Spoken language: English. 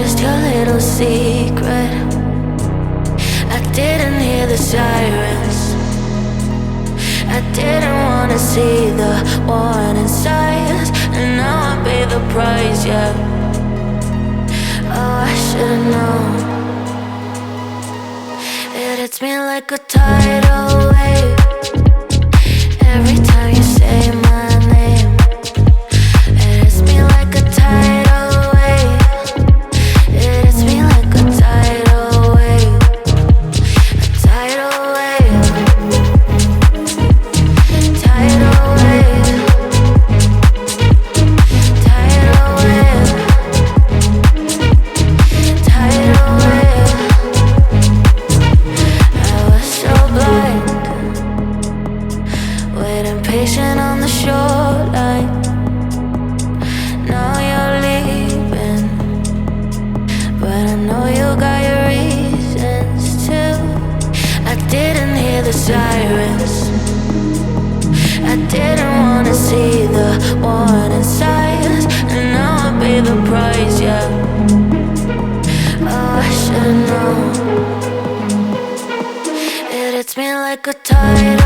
just your little secret. I didn't hear the sirens. I didn't wanna see the warning signs, and now I pay the price, yeah. Oh, I should've known. It hits me like a tidal wave every time you say my name. It hits me like a tidal wave. It hits me like a tidal wave. A tidal wave. Tidal wave. Tidal wave. Tidal wave. I was so blind, waiting patient on the shoreline. Now you're leaving, but I know you got your reasons too. I didn't hear the sirens. I didn't wanna see the warning signs, and now I pay the price, yeah. Oh, I should've known. It hits me like a tide.